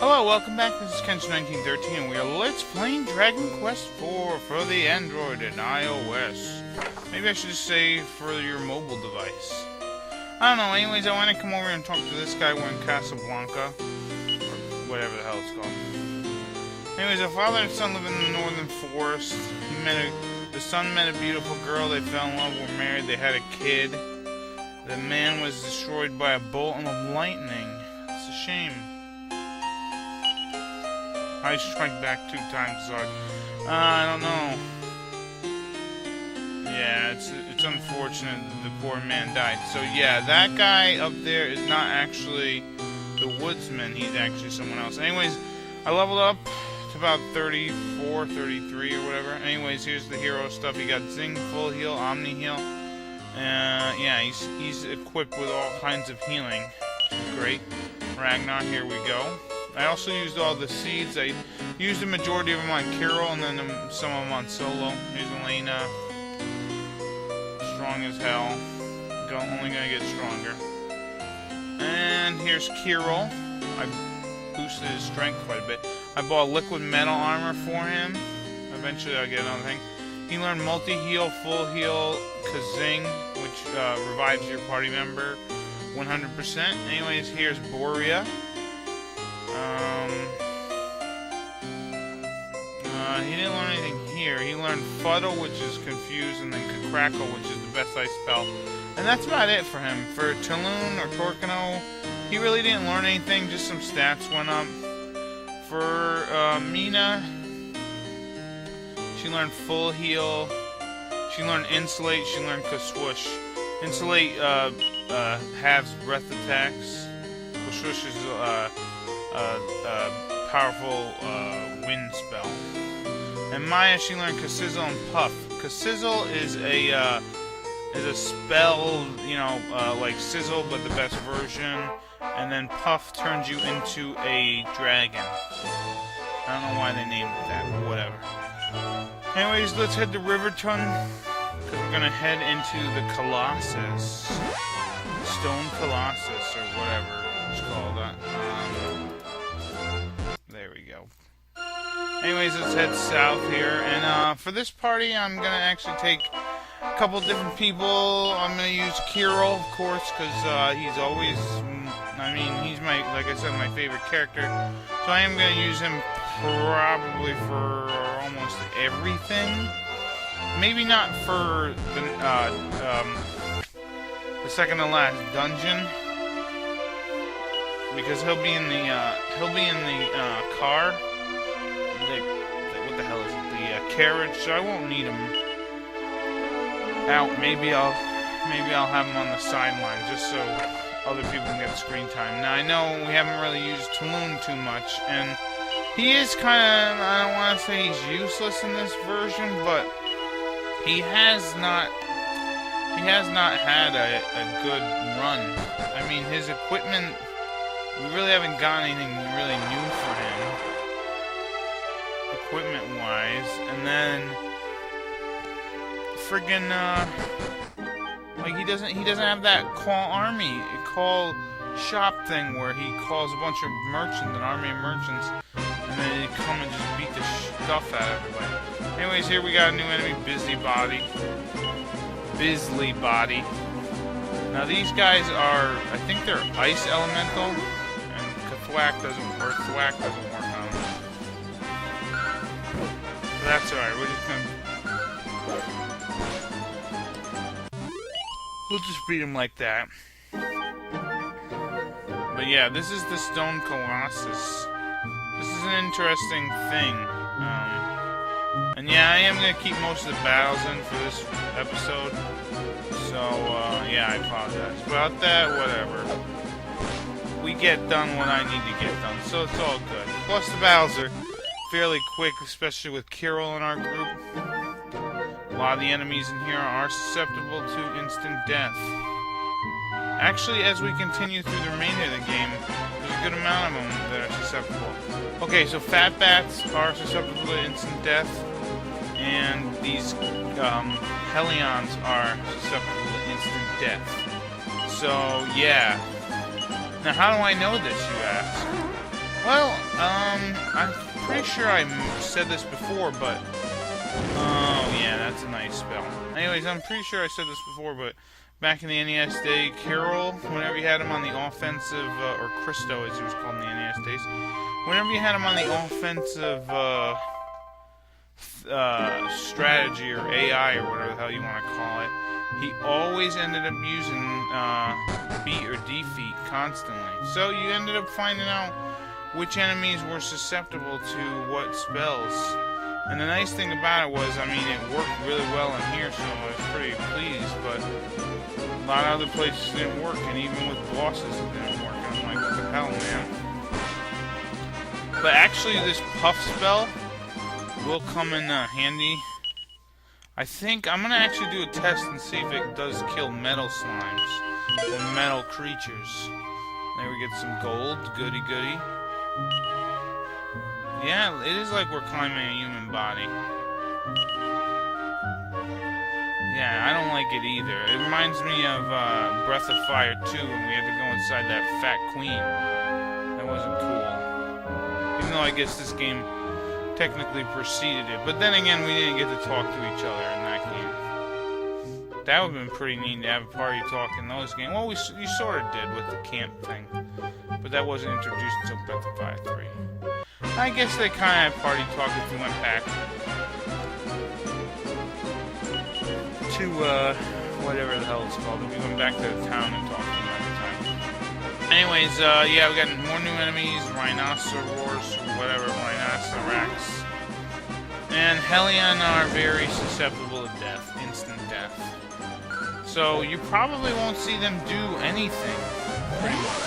Hello, welcome back. This is Kench1913, and we are Let's Playing Dragon Quest IV for the Android and iOS. Maybe I should just say for your mobile device. I don't know, anyways, I want to come over and talk to this guy. We're in Casablanca, or whatever the hell it's called. Anyways, a father and son live in the northern forest. The son met a beautiful girl, they fell in love, were married, they had a kid. The man was destroyed by a bolt of lightning. It's a shame. I strike back 2 times, so I don't know. Yeah, it's unfortunate that the poor man died. So yeah, that guy up there is not actually the woodsman. He's actually someone else. Anyways, I leveled up to about 34, 33 or whatever. Anyways, here's the hero stuff. He got Zing, Full Heal, Omni Heal. Yeah, he's equipped with all kinds of healing. Great. Ragnar, here we go. I also used all the seeds. I used the majority of them on Carol, and then some of them on Solo. Here's Elena. Strong as hell. Only gonna get stronger. And here's Kirill. I boosted his strength quite a bit. I bought liquid metal armor for him. Eventually I'll get another thing. He learned multi-heal, full heal, Kazing, which revives your party member 100%. Anyways, here's Borea. He didn't learn anything here. He learned Fuddle, which is Confuse, and then Crackle, which is the best ice spell. And that's about it for him. For Talon or Torcano, he really didn't learn anything, just some stats went up. For Mina, she learned Full Heal, she learned Insulate, she learned Kaswoosh. Insulate halves breath attacks. Kaswoosh is powerful wind spell. And Maya, she learned Kasizzle and Puff. Kasizzle is a spell, you know, like Sizzle, but the best version. And then Puff turns you into a dragon. I don't know why they named it that, but whatever. Anyways, let's head to Riverton, because we're gonna head into the Colossus, Stone Colossus, or whatever it's called. There we go. Anyways, let's head south here, and for this party, I'm gonna actually take a couple different people. I'm gonna use Kirill, of course, because he's always, I mean, he's like I said, my favorite character. So I am gonna use him probably for almost everything. Maybe not for the second to last dungeon, because he'll be in the car. What the hell is it? The carriage. So I won't need him out. Maybe I'll have him on the sideline just so other people can get screen time. Now I know we haven't really used Talon too much, and he is kind of, I don't want to say he's useless in this version, but he has not had a good run. I mean, his equipment, we really haven't got anything really new for him, equipment-wise. And then, friggin', like he doesn't have that call shop thing where he calls a bunch of merchants, an army of merchants, and then they come and just beat the stuff out of everybody. Anyways, here we got a new enemy, Bisley Body. Now these guys are, I think they're ice elemental, and Thwack doesn't work on them. So that's alright, we'll just beat him like that. But yeah, this is the Stone Colossus. This is an interesting thing. And yeah, I am going to keep most of the battles in for this episode. So, yeah, I apologize about that, whatever. We get done what I need to get done, so it's all good. Plus, the battles are fairly quick, especially with Kirill in our group. A lot of the enemies in here are susceptible to instant death. Actually, as we continue through the remainder of the game, there's a good amount of them that are susceptible. Okay, so fat bats are susceptible to instant death, and these Hellions are susceptible to instant death. So, yeah. Now, how do I know this, you ask? Well, I'm pretty sure I said this before, but... Oh, yeah, that's a nice spell. Anyways, I'm pretty sure I said this before, but back in the NES day, Carol, whenever you had him on the offensive, or Christo as he was called in the NES days, whenever you had him on the offensive, strategy or AI or whatever the hell you want to call it, he always ended up using beat or defeat constantly. So you ended up finding out which enemies were susceptible to what spells. And the nice thing about it was, I mean, it worked really well in here, so I was pretty pleased, but a lot of other places didn't work, and even with bosses it didn't work. And I'm like, what the hell, man? But actually, this puff spell will come in handy. I think I'm gonna actually do a test and see if it does kill metal slimes or metal creatures. There we get some gold, goody goody. Yeah, it is like we're climbing a human body. Yeah, I don't like it either. It reminds me of Breath of Fire 2 when we had to go inside that fat queen. That wasn't cool. Even though I guess this game technically preceded it. But then again, we didn't get to talk to each other in that game. That would have been pretty neat to have a party talk in those games. Well, you sort of did with the camp thing. But that wasn't introduced until Breath of Fire 3. I guess they kind of had party talk if you went back to, whatever the hell it's called. If we went back to the town and talked to them at the time. Anyways, yeah, we got more new enemies, rhinoceros, whatever, rhinoceros. And Hellion are very susceptible to death, instant death. So you probably won't see them do anything, pretty much.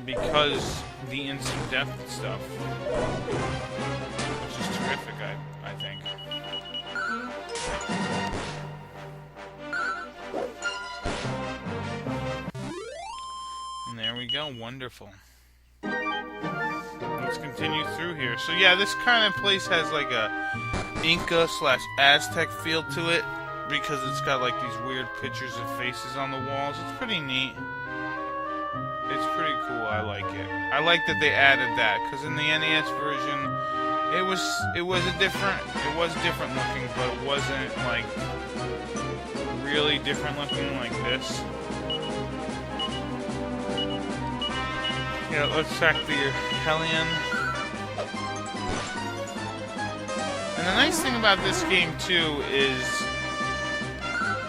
Because the instant death stuff. Which is terrific, I think. And there we go, wonderful. Let's continue through here. So yeah, this kind of place has like a Inca/Aztec feel to it, because it's got like these weird pictures of faces on the walls. It's pretty neat. It's pretty cool. I like it. I like that they added that, because in the NES version, it was different looking, but it wasn't like really different looking like this. Yeah, let's check the Hellion. And the nice thing about this game too is,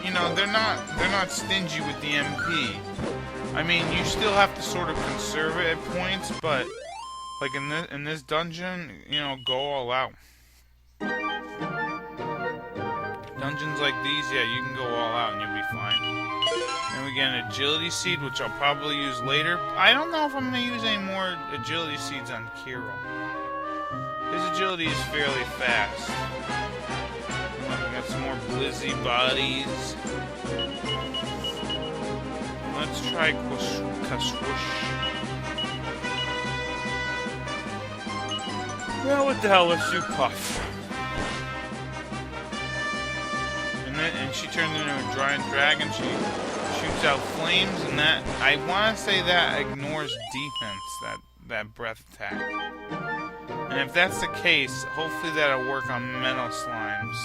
you know, they're not stingy with the MP. I mean, you still have to sort of conserve it at points, but like in this dungeon, you know, go all out. Dungeons like these, yeah, you can go all out and you'll be fine. And we get an agility seed, which I'll probably use later. I don't know if I'm going to use any more agility seeds on Kiro. His agility is fairly fast. Look, we got some more blizzy bodies. Let's try Kaswoosh. Well, what the hell, let's do Puff. And she turns into a giant dragon. She shoots out flames, and that, I want to say that ignores defense, that breath attack. And if that's the case, hopefully that'll work on metal slimes,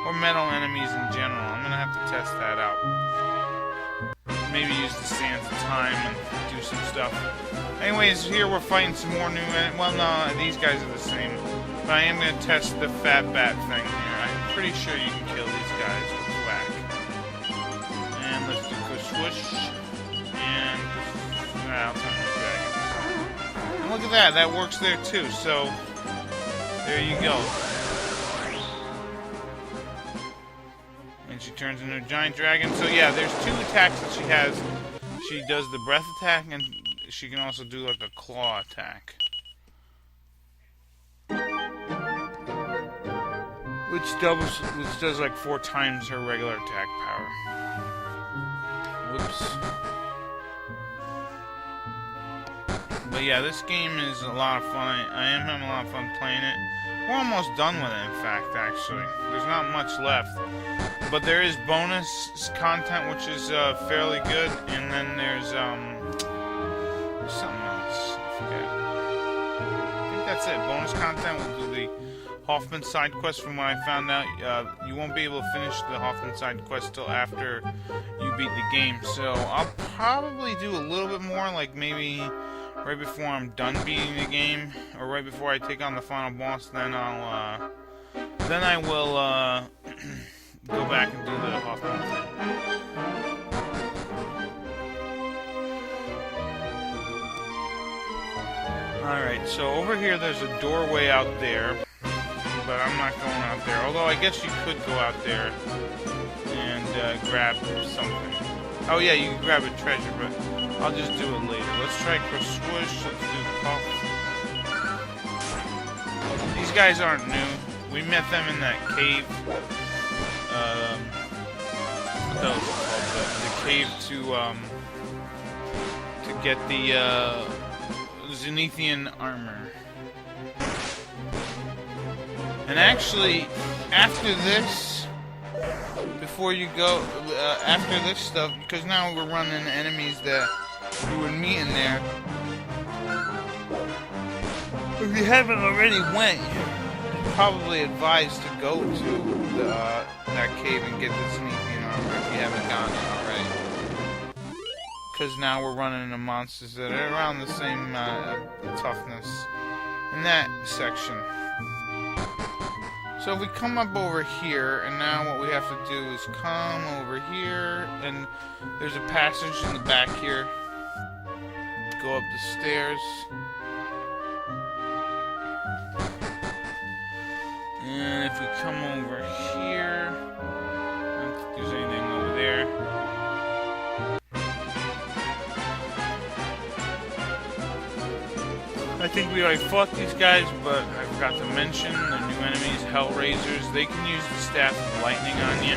or metal enemies in general. I'm going to have to test that out. Maybe use the Sands of Time and do some stuff. Anyways, here we're fighting some more new enemies. Well, no, these guys are the same. But I am going to test the Fat Bat thing here. I'm pretty sure you can kill these guys with whack. And let's do Kaswoosh. And I'll turn the dragon. And look at that, that works there too. So there you go. And she turns into a giant dragon. So yeah, there's two attacks that she has. She does the breath attack, and she can also do like a claw attack. Which does like 4 times her regular attack power. Whoops. But yeah, this game is a lot of fun. I am having a lot of fun playing it. We're almost done with it, in fact, actually. There's not much left. But there is bonus content, which is fairly good. And then there's something else. I forget. that's it. Bonus content. We'll do the Hoffman side quest. From what I found out, you won't be able to finish the Hoffman side quest till after you beat the game. So I'll probably do a little bit more, like maybe right before I'm done beating the game, or right before I take on the final boss. Then I will go back and do the Hoffman thing. Alright, so over here there's a doorway out there, but I'm not going out there. Although I guess you could go out there and grab something. Oh yeah, you can grab a treasure, but I'll just do it later. Let's try Swoosh. Let's do Puff. These guys aren't new. We met them in that cave. What that was called? The cave to get the Zenithian armor. And actually, after this, before you go, after this stuff, because now we're running into enemies that you would meet in there. If you haven't already went, you're probably advised to go to that cave and get the Zenithian armor if you haven't gotten it already. Because now we're running into monsters that are around the same toughness in that section. So if we come up over here, and now what we have to do is come over here, and there's a passage in the back here. Go up the stairs. And if we come over here, I don't think there's anything over there. I think we already fought these guys, but I forgot to mention the new enemies, Hellraisers. They can use the Staff of Lightning on you,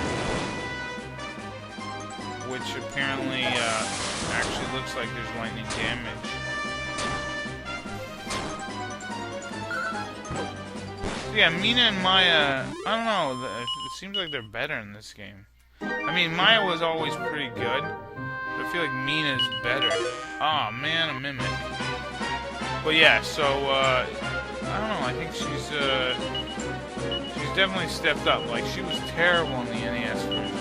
which apparently actually looks like there's lightning damage. So yeah, Mina and Maya, I don't know, it seems like they're better in this game. I mean, Maya was always pretty good, but I feel like Mina's better. Aw, oh, man, a mimic. But yeah, so, I don't know, I think she's definitely stepped up. Like, she was terrible in the NES version.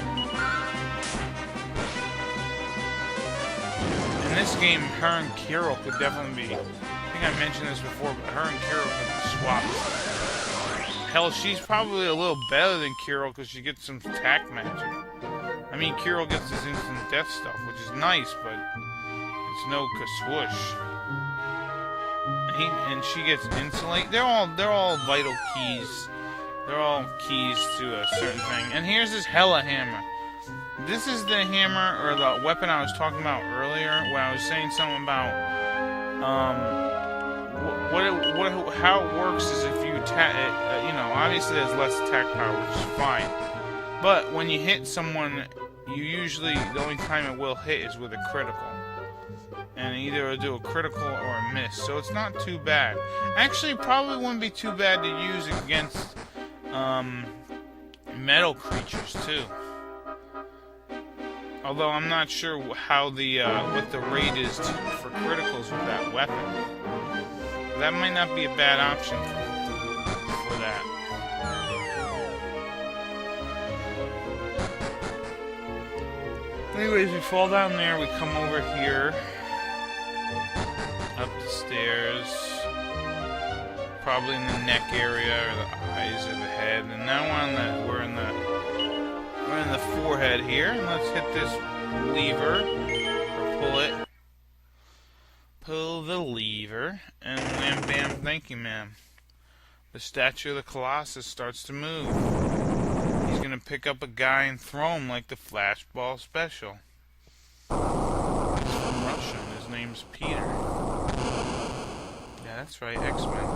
In this game, her and Kirill could definitely be, I think I mentioned this before, but her and Kirill could swap. Hell, she's probably a little better than Kirill because she gets some attack magic. I mean, Kirill gets this instant death stuff, which is nice, but it's no Swoosh. And she gets insulate. They're all vital keys. They're all keys to a certain thing. And here's this Hella Hammer. This is the hammer or the weapon I was talking about earlier, when I was saying something about how it works is if you attack. You know, obviously there's less attack power, which is fine. But when you hit someone, you usually the only time it will hit is with a critical. And either it'll do a critical or a miss, so it's not too bad. Actually, probably wouldn't be too bad to use against metal creatures too. Although I'm not sure how the what the rate is for criticals with that weapon. That might not be a bad option for that. Anyways, we fall down there. We come over here. Up the stairs, probably in the neck area, or the eyes, or the head. And now we're in the forehead here. And let's hit this lever, or pull it. Pull the lever, and wham bam, thank you, ma'am. The statue of the Colossus starts to move. He's gonna pick up a guy and throw him like the flashball special. He's from Russia. His name's Peter. Yeah, that's right, X-Men.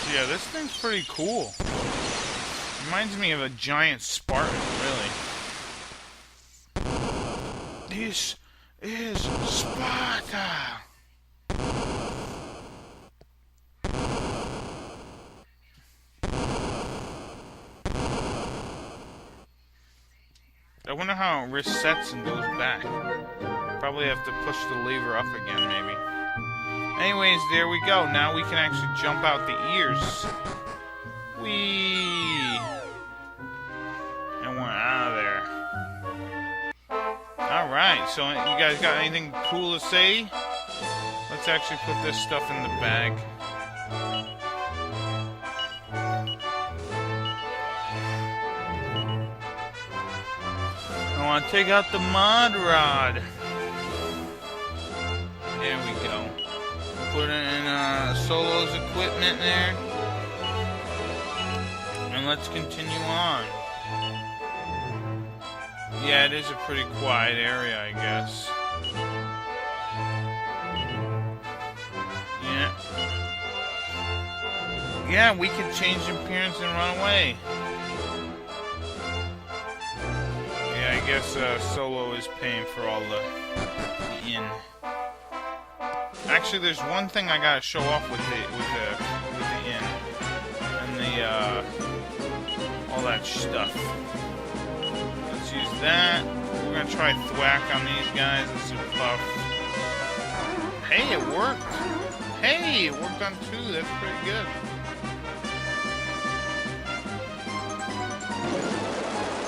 So yeah, this thing's pretty cool. Reminds me of a giant Spartan, really. This is Sparta! I wonder how it resets and goes back. Probably have to push the lever up again, maybe. Anyways, there we go. Now we can actually jump out the ears. Whee! And we're out of there. Alright, so you guys got anything cool to say? Let's actually put this stuff in the bag. I want to take out the mod rod. There we go. Put it in Solo's equipment there. And let's continue on. Yeah, it is a pretty quiet area, I guess. Yeah. Yeah, we could change appearance and run away. Yeah, I guess Solo is paying for all the inn. Actually, there's one thing I gotta show off with the inn and the all that stuff. Let's use that. We're gonna try thwack on these guys and some puff. Hey, it worked. Hey, it worked on 2. That's pretty good.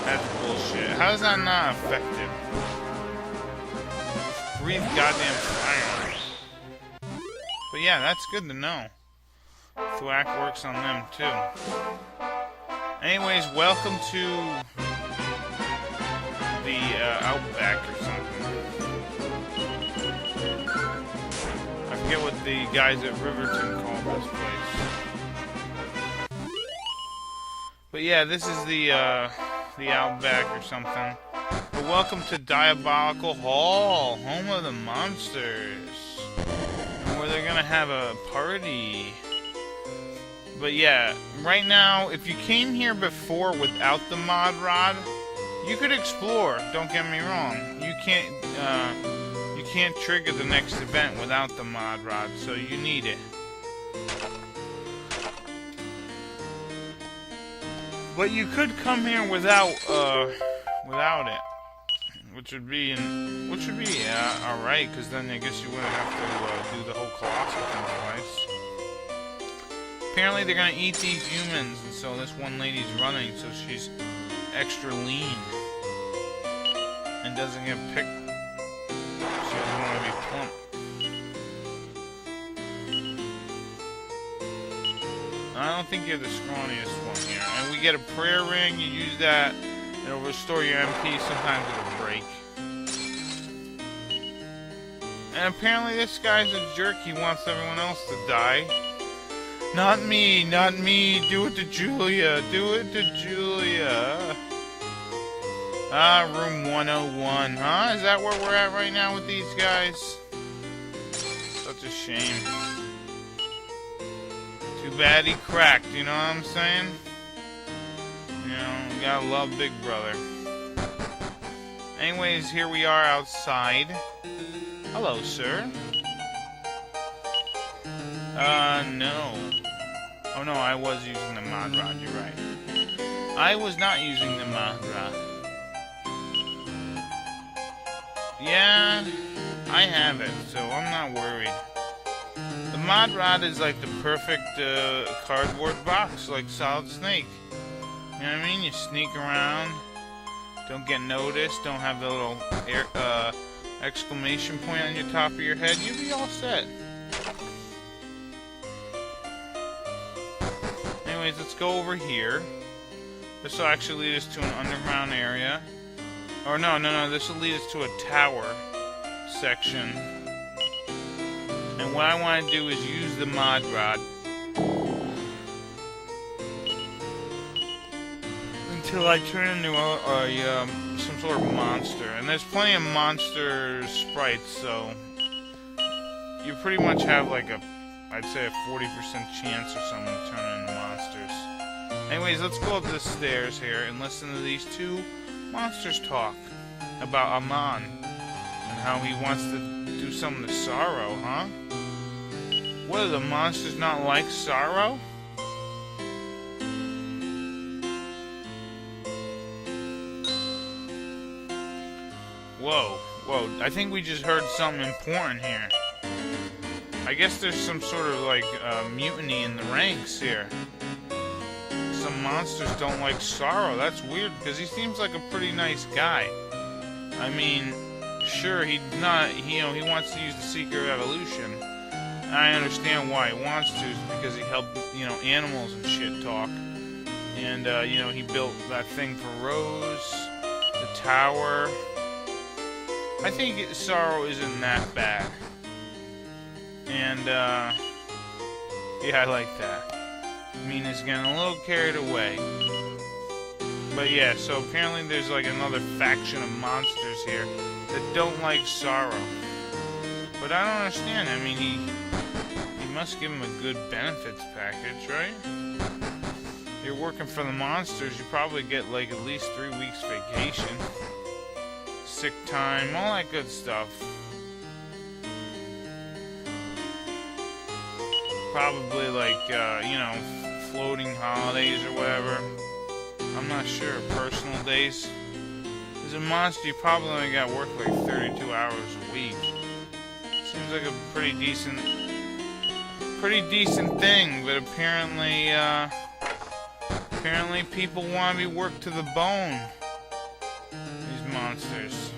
That's bullshit. How is that not effective? Breathe goddamn fire. But yeah, that's good to know. Thwack works on them too. Anyways, welcome to the Outback or something. I forget what the guys at Riverton call this place. But yeah, this is the Outback or something. But welcome to Diabolic Hall, home of the monsters. Where they're gonna have a party. But yeah, right now, if you came here before without the mod rod, you could explore, don't get me wrong. You can't trigger the next event without the mod rod, so you need it. But you could come here without it. Which would be alright, because then I guess you wouldn't have to do the whole Colossus thing twice. Apparently they're gonna eat these humans, and so this one lady's running, so she's extra lean. And doesn't get picked. She doesn't want to be plump. I don't think you're the scrawniest one here. And we get a prayer ring, you use that. It'll restore your MP, sometimes it'll break. And apparently this guy's a jerk, he wants everyone else to die. Not me, not me, do it to Julia, do it to Julia. Ah, room 101, huh? Is that where we're at right now with these guys? Such a shame. Too bad he cracked, you know what I'm saying? You know, we gotta love Big Brother. Anyways, here we are outside. Hello, sir. No. Oh no, I was using the mod rod, you're right. I was not using the mod rod. Yeah, I have it, so I'm not worried. The mod rod is like the perfect cardboard box, like Solid Snake. You know what I mean? You sneak around, don't get noticed, don't have the little exclamation point on your top of your head, you'll be all set. Anyways, let's go over here. This will actually lead us to an underground area. Or no, this will lead us to a tower section. And what I want to do is use the mod rod until I turn into some sort of monster. And there's plenty of monster sprites, so you pretty much have like I'd say a 40% chance or something to turn into monsters. Anyways, let's go up the stairs here and listen to these two monsters talk about Amon and how he wants to do something to Sorrow, huh? What, do the monsters not like Sorrow? Whoa, whoa, I think we just heard something important here. I guess there's some sort of, like, mutiny in the ranks here. Some monsters don't like Sorrow. That's weird, because he seems like a pretty nice guy. I mean, sure, he wants to use the Secret of Evolution. I understand why he wants to, because he helped, animals and shit talk. And, he built that thing for Rose, the tower. I think Sorrow isn't that bad. And, yeah, I like that. Mina's getting a little carried away. But yeah, so apparently there's like another faction of monsters here that don't like Sorrow. But I don't understand. I mean, he must give him a good benefits package, right? You're working for the monsters, you probably get like at least 3 weeks vacation. Sick time, all that good stuff. Probably like, floating holidays or whatever. I'm not sure. Personal days. As a monster, you probably only got to work like 32 hours a week. Seems like a pretty decent thing, but apparently people want to be worked to the bone. These monsters.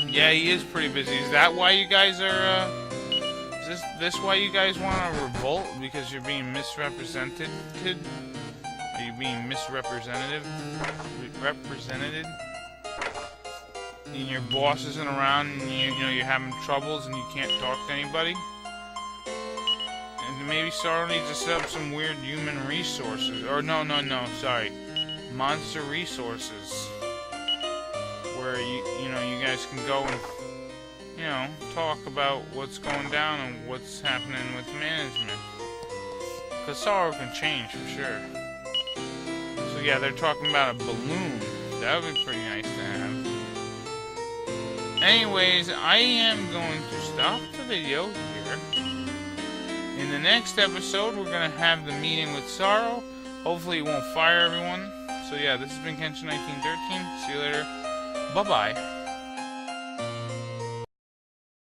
Yeah, he is pretty busy. Is that why you guys are, is this why you guys want to revolt? Because you're being misrepresented? Are you being represented? And your boss isn't around and you're having troubles and you can't talk to anybody? And maybe Sorrow needs to set up some weird human resources. Or no, sorry. Monster resources. Where you guys can go and talk about what's going down and what's happening with management. Because Sorrow can change for sure. So yeah, they're talking about a balloon. That would be pretty nice to have. Anyways, I am going to stop the video here. In the next episode, we're going to have the meeting with Sorrow. Hopefully he won't fire everyone. So yeah, this has been Kenshin1913. See you later. Bye-bye.